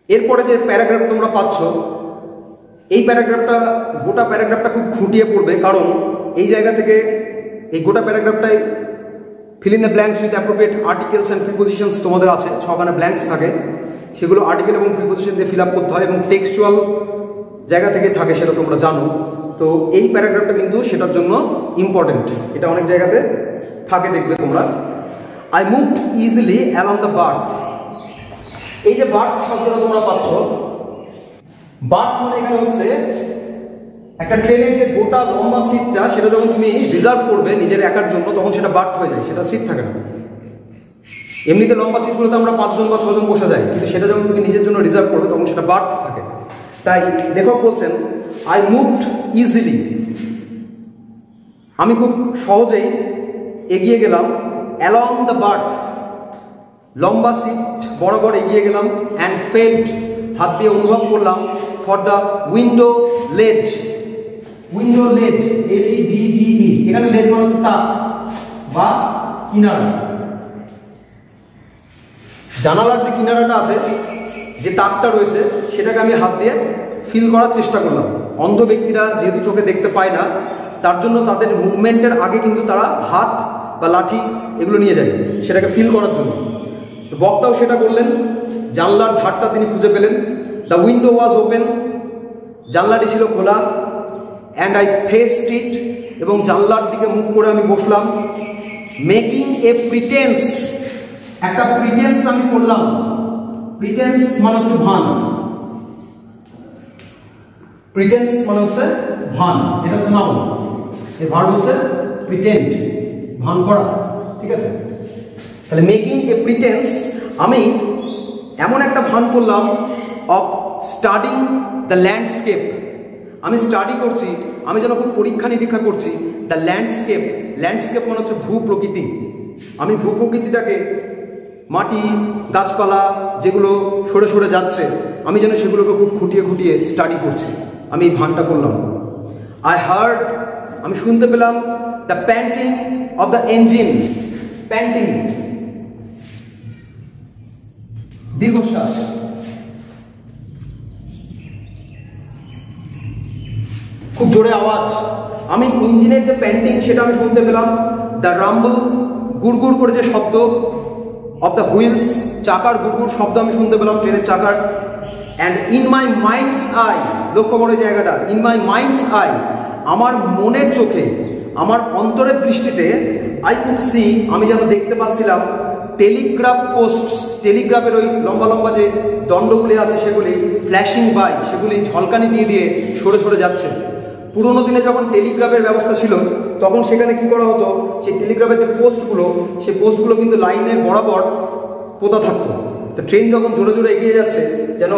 এরপরে যে প্যারাগ্রাফ তোমরা পাচ্ছ, এই প্যারাগ্রাফটা গোটা প্যারাগ্রাফটা খুব খুঁটিয়ে পড়বে, কারণ এই জায়গা থেকে এই গোটা প্যারাগ্রাফটাই fill in the blanks with appropriate articles and prepositions তোমাদের আছে, 6খানা ব্ল্যাঙ্কস থাকে, সেগুলো আর্টিকেল এবং প্রিপোজিশন দিয়ে ফিল আপ করতে হয় এবং টেক্সচুয়াল জায়গা থেকে থাকে, সেটা তোমরা জানো। তো এই প্যারাগ্রাফটা কিন্তু সেটার জন্য ইম্পর্টেন্ট, এটা অনেক জায়গাতে থাকে দেখবে তোমরা। I moved easily along the birth, এই যে বার্থ শব্দটা তোমরা পাচ্ছ, বার্থ মানে এখানে হচ্ছে একটা ট্রেনের যে গোটা লম্বা সিটটা, সেটা যখন তুমি রিজার্ভ করবে নিজের একার জন্য, তখন সেটা বার্থ হয়ে যায়, সেটা সিট থাকে না। এমনিতে লম্বা সিটগুলোতে আমরা 5 জন বা 6 জন বসে যাই, কিন্তু সেটা যখন তুমি নিজের জন্য রিজার্ভ করবে তখন সেটা বার্থ থাকে। তাই লেখক বলছেন আই মুভড ইজিলি, আমি খুব সহজেই এগিয়ে গেলাম, অ্যালং দ্য বার্থ, লম্বা সিট বরাবর এগিয়ে গেলাম, অ্যান্ড ফেল্ট, হাত দিয়ে অনুভব করলাম, ফর দ্য উইন্ডো লেজ, উইন্ডো লেজ LEDGE, এখানে লেজ মানে হচ্ছে তাক বা কিনারা, জানালার যে কিনারাটা আছে, যে তাকটা রয়েছে, সেটাকে আমি হাত দিয়ে ফিল করার চেষ্টা করলাম। অন্ধ ব্যক্তিরা যেহেতু চোখে দেখতে পায় না, তার জন্য তাদের মুভমেন্টের আগে কিন্তু তারা হাত বা লাঠি এগুলো নিয়ে যায় সেটাকে ফিল করার জন্য। তো বক্তাও সেটা করলেন, জানলার ধারটা তিনি খুঁজে পেলেন। দ্য উইন্ডো ওয়াজ ওপেন, জানলাটি ছিল খোলা, অ্যান্ড আই ফেসড ইট, এবং জানলার দিকে মুখ করে আমি বসলাম। মেকিং এ প্রিটেন্স, একটা প্রিটেন্স আমি করলাম, প্রিটেন্স মানে হচ্ছে ভান, প্রিটেন্স মানে হচ্ছে ভান, এটা হচ্ছে নাউন, এর ভার্ব হচ্ছে প্রিটেন্ড, ভান করা, ঠিক আছে। তাহলে মেকিং এ প্রিটেন্স, আমি এমন একটা ভান করলাম, অফ স্টাডিং দ্য ল্যান্ডস্কেপ, আমি স্টাডি করছি, আমি যেন খুব পরীক্ষা নিরীক্ষা করছি, দ্য ল্যান্ডস্কেপ, ল্যান্ডস্কেপ মানে হচ্ছে ভূ প্রকৃতি, আমি ভূ প্রকৃতিটাকে, মাটি গাছপালা যেগুলো সরে সরে যাচ্ছে, আমি যেন সেগুলোকে খুব খুঁটিয়ে খুঁটিয়ে স্টাডি করছি, আমি এই ভানটা করলাম। আই হার্ড, আমি শুনতে পেলাম, the painting of the engine, painting দীর্ঘশ্বাস, খুব জোরে আওয়াজ, আমি ইঞ্জিনের যে প্যান্টিং সেটা আমি শুনতে পেলাম। দ্য রাম্বল, গুড়গুড় করে যে শব্দ, অফ দ্য হুইলস, চাকার গুড়গুড় শব্দ আমি শুনতে পেলাম ট্রেনের চাকার। And in my minds I, লক্ষ্য করে জায়গাটা, ইন মাই মাইন্ডস আই, আমার মনের চোখে, আমার অন্তরের দৃষ্টিতে, আই কুড সি, আমি যেন দেখতে পাচ্ছিলাম, টেলিগ্রাফ পোস্ট, টেলিগ্রাফের ওই লম্বা লম্বা যে দণ্ডগুলি আছে সেগুলি ফ্ল্যাশিং বাই, সেগুলি ঝলকানি দিয়ে দিয়ে সরে সরে যাচ্ছে। পুরোনো দিনে যখন টেলিগ্রাফের ব্যবস্থা ছিল, তখন সেখানে কি করা হতো, সেই টেলিগ্রাফের যে পোস্টগুলো, সেই পোস্টগুলো কিন্তু লাইনের বরাবর পোতা থাকতো। তো ট্রেন যখন জোরে জোরে এগিয়ে যাচ্ছে, যেন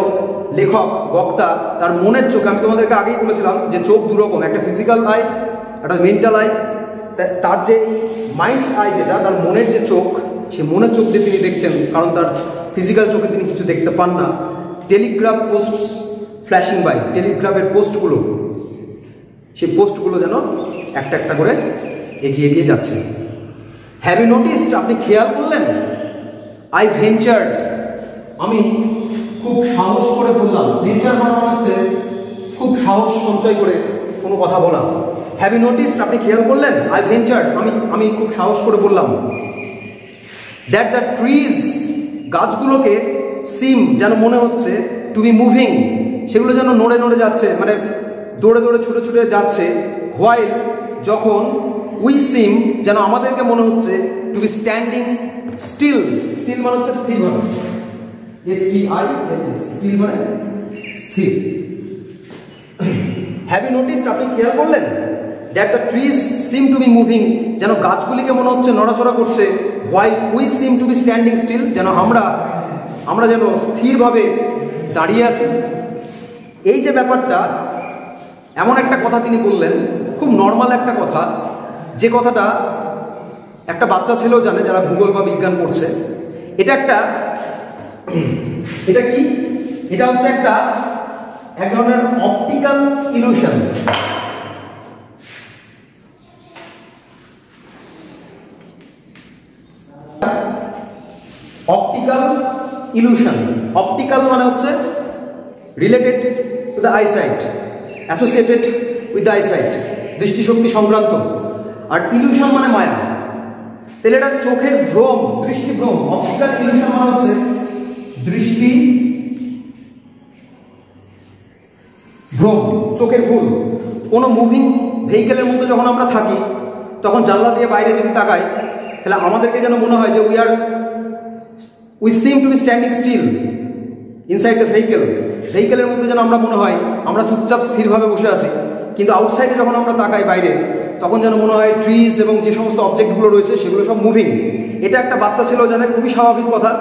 লেখক বক্তা তার মনের চোখে, আমি তোমাদেরকে আগেই বলেছিলাম যে চোখ দুরকম, একটা ফিজিক্যাল আই, একটা মেন্টাল আই, তার যে মাইন্ডস আই যেটা, তার মনের যে চোখ, সেই মনের চোখ দিয়ে তিনি দেখছেন, কারণ তার ফিজিক্যাল চোখে তিনি কিছু দেখতে পান না। টেলিগ্রাফ পোস্ট ফ্ল্যাশিং বাই, টেলিগ্রাফের পোস্টগুলো, সেই পোস্টগুলো যেন একটা একটা করে এগিয়ে এগিয়ে যাচ্ছে। হ্যাভ ইউ নোটিসড, আপনি খেয়াল করলেন, আই ভেঞ্চার্ড, আমি খুব সাহস করে বললাম, ভেঞ্চার মানে হচ্ছে খুব সাহস সঞ্চয় করে কোনো কথা বলা। হ্যাভ ইউ নোটিসড, আপনি খেয়াল করলেন, আই ভেঞ্চার্ড, আমি খুব সাহস করে বললাম, দ্যাট দ্য ট্রিজ, গাছগুলোকে, সিম যেন মনে হচ্ছে, টু বি মুভিং, সেগুলো যেন নড়ে নড়ে যাচ্ছে, মানে দৌড়ে দৌড়ে ছুটে ছুটে যাচ্ছে। হোয়াইল, যখন, উই সিম, যেন আমাদেরকে মনে হচ্ছে, to be standing still, still মানে হচ্ছে স্থির ভাবে, STIL, স্টিল মানে স্থির। হ্যাভ ইউ নোটিসড, আপনি খেয়াল করলেন, that the trees seem to be moving, যেন গাছগুলিকে মনে হচ্ছে নড়াচড়া করছে। While we seem to be standing still, যেন আমরা যেন স্থিরভাবে দাঁড়িয়ে আছি। এই যে ব্যাপারটা, এমন একটা কথা তিনি বললেন, খুব নর্মাল একটা কথা, যে কথাটা একটা বাচ্চা ছেলেও জানে যারা ভূগোল বা বিজ্ঞান পড়ছে। এটা কি, এটা হচ্ছে এক ধরনের optical illusion. Optical illusion. Optical মানে হচ্ছে related to the eyesight, associated with the eyesight, দৃষ্টিশক্তি সংক্রান্ত। আর ইলুশন মানে মায়া। তাহলে এটা চোখের ভ্রম, দৃষ্টিভ্রম। অপটিক্যাল ইলুশন মানে হচ্ছে দৃষ্টি ভ্রম, চোখের ভুল। কোনো মুভিং ভেহিকেলের মধ্যে যখন আমরা থাকি তখন জানলা দিয়ে বাইরে যদি তাকাই তাহলে আমাদেরকে যেন মনে হয় যে we seem to be standing still inside the vehicle. ভেহিকেলের মধ্যে যেন আমরা মনে হয় আমরা চুপচাপ স্থিরভাবে বসে আছি, কিন্তু আউটসাইডে যখন আমরা তাকাই বাইরে তখন যেন মনে হয় ট্রিজ এবং যে সমস্ত অবজেক্টগুলো রয়েছে সেগুলো সব মুভিং। এটা একটা বাচ্চা ছেলেও জানে, খুবই স্বাভাবিক কথা।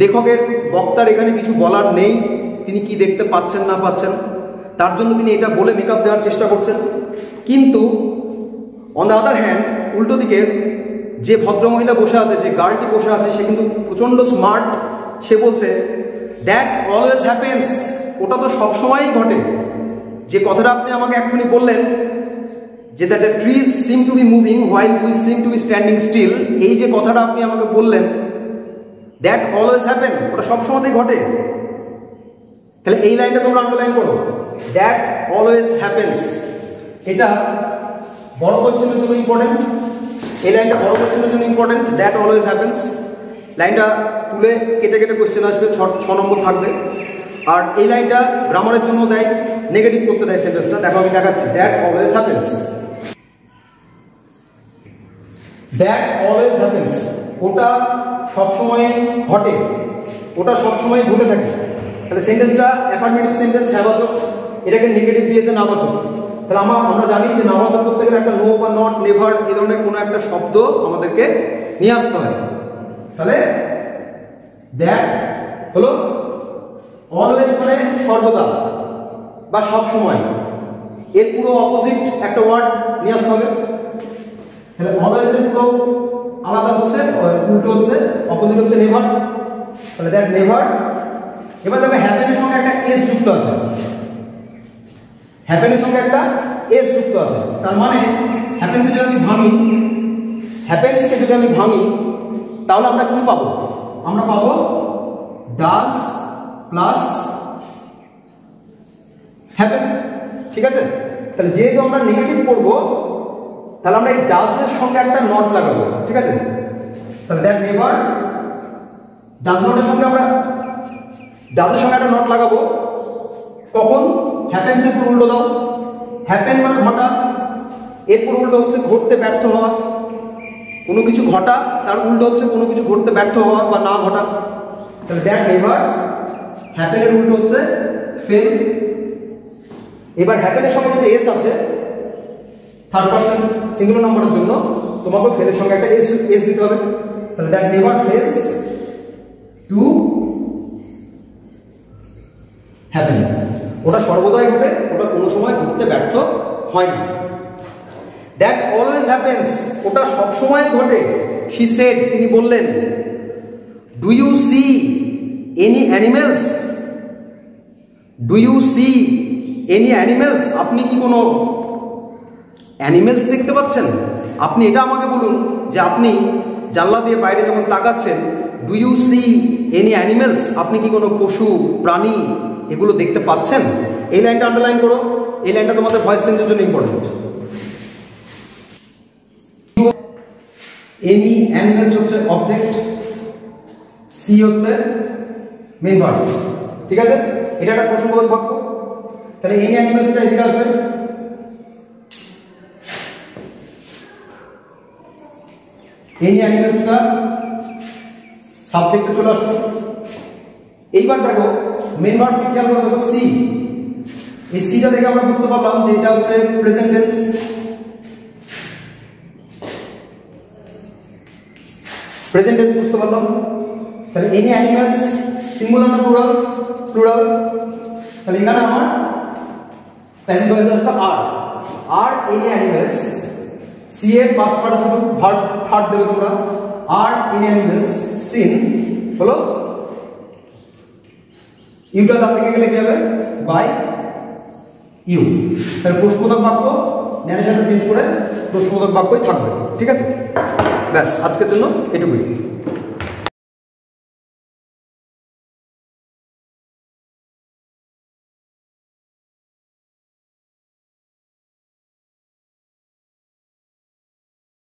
লেখকের বক্তার এখানে কিছু বলার নেই, তিনি কি দেখতে পাচ্ছেন না পাচ্ছেন তার জন্য তিনি এটা বলে মেকআপ দেওয়ার চেষ্টা করছেন। কিন্তু অন দ্য আদার হ্যান্ড, উল্টো দিকে যে ভদ্রমহিলা বসে আছে, যে গার্লটি বসে আছে, সে কিন্তু প্রচণ্ড স্মার্ট। সে বলছে দ্যাট অলওয়েজ হ্যাপেন্স, ওটা তো সবসময়ই ঘটে। যে কথাটা আপনি আমাকে এক্ষুনি বললেন যে that the trees seem to be moving while we seem to be standing still, এই যে কথাটা আপনি আমাকে বললেন দ্যাট অলওয়েজ হ্যাপেন, ওটা সবসময়তেই ঘটে। তাহলে এই লাইনটা তোমরা আন্ডারলাইন করো, দ্যাট অলওয়েজ হ্যাপেন্স। এটা বড় কোশ্চেনের জন্য ইম্পর্টেন্ট, এই লাইনটা বড় কোশ্চেনের জন্য ইম্পর্টেন্ট। দ্যাট অলওয়েজ হ্যাপেন্স লাইনটা তুলে কেটে কেটে কোশ্চেন আসবে, 6 নম্বর থাকবে। আর এই লাইনটা গ্রামারের জন্য দেয়, নেগেটিভ করতে দেয় সেন্টেন্সটা। দেখো আমি দেখাচ্ছি, that always happens. That always happens, ওটা সবসময় ঘটে, ওটা সবসময় ঘটে থাকে। তাহলে সেন্টেন্সটা অ্যাফার্মেটিভ সেন্টেন্স, হ্যাবাচক, এটাকে নেগেটিভ দিয়েছে নাবাচক। তাহলে আমরা জানি যে নাবাচক করতে গেলে একটা নো বা নট, নেভার এই ধরনের কোনো একটা শব্দ আমাদেরকে নিয়ে আসতে হয়। তাহলে দ্যাট হলো অলওয়েজ মানে সর্বদা বা সব সময়, এর পুরো অপোজিট একটা ওয়ার্ড নিয়ে আসতে হবে। তাহলে অলওয়েজ এর পুরো আলাদা হচ্ছে, উল্টো হচ্ছে, অপোজিট হচ্ছে নেভার। তাহলে দ্যাট নেভার। এবার দেখো হ্যাপেনের সঙ্গে একটা এস যুক্ত আছে, হ্যাপেনের সঙ্গে একটা এস যুক্ত আছে। তার মানে হ্যাপেনকে যদি আমি ভাঙি, হ্যাপেন্সকে যদি আমি ভাঙি তাহলে আমরা কি পাবো? আমরা পাবো ডাজ প্লাস হ্যাপেন। ঠিক আছে, তাহলে যেহেতু আমরা নেগেটিভ করব তাহলে আমরা এই ডাজের সঙ্গে একটা নট লাগাবো। ঠিক আছে, তাহলে দ্যাট নেভার, ডাজ নটের সঙ্গে আমরা ডাজের সঙ্গে একটা নট লাগাবো। তখন হ্যাপেন্স এর পুরো উল্টো দাও, হ্যাপেন মানে ঘটা, এর পুরো উল্টো হচ্ছে ঘটতে ব্যর্থ হওয়া। কোনো কিছু ঘটা তার উল্টো হচ্ছে কোনো কিছু ঘটতে ব্যর্থ হওয়া বা না ঘটা। তাহলে দ্যাট নেভার, হ্যাপেন এর উল্টো হচ্ছে ফেল। এবার হ্যাপেনের সঙ্গে যদি এস আছে, থার্ড পারসন সিঙ্গুলার নাম্বারের জন্য তোমাকে ফেলের সঙ্গে একটা এস দিতে হবে। তাহলে that never fails to happen, ওটা সর্বদাই ঘটে, ওটা কোনো সময় ঘটতে ব্যর্থ হয় না। দ্যাট অলওয়েজ হ্যাপেন্স, ওটা সবসময় ঘটে। শি সেড, তিনি বললেন। Do you see any animals, do you see any animals, আপনি কি কোনো অ্যানিমেলস দেখতে পাচ্ছেন? আপনি এটা আমাকে বলুন যে আপনি জানলা দিয়ে বাইরে যখন তাকাচ্ছেন, do you see any animals, আপনি কি কোনো পশু প্রাণী এগুলো দেখতে পাচ্ছেন? এই লাইনটা আন্ডারলাইন করো, এই লাইনটা তোমাদের ভয়েস চেঞ্জের জন্য ইম্পর্টেন্ট। এনি অ্যানিমেলস হচ্ছে অবজেক্ট, সি হচ্ছে মেইন ভার্ব। ঠিক আছে, এটা একটা প্রশ্নবোধক বাক্য। তাহলে এনি অ্যানিমেলসটা এদিকে আসবে, এনি অ্যানিমেলসটা সাবজেক্টে চলে আসবে। এইবার দেখো মেইন ভার্বকে খেয়াল করে দেখো, সি। এই সিটা দেখে আমরা বুঝতে পারলাম যে এটা হচ্ছে প্রেজেন্ট টেন্স। প্রেজেন্ট টেন্স বুঝতে পারলাম। তাহলে এনি অ্যানিমেলস সিঙ্গুলার না প্লুরাল? প্লুরাল। তাহলে এখানে আমার প্যাসিভ ভয়েস আসবে আর, আর এনি অ্যানিমেলস। সি এর পাস্ট পার্টিসিপল ভার্ব থার্ড দেবে তোমরা, আর এনি অ্যানিমেলস সিন হলো ইউটা ডান দিকে গেলে কি হবে? By you. তাহলে প্রশ্নবোধক বাক্য, ন্যারেশনটা চেঞ্জ করে প্রশ্নবোধক বাক্যই থাকবে। ঠিক আছে, ব্যাস আজকের জন্য এটুকুই।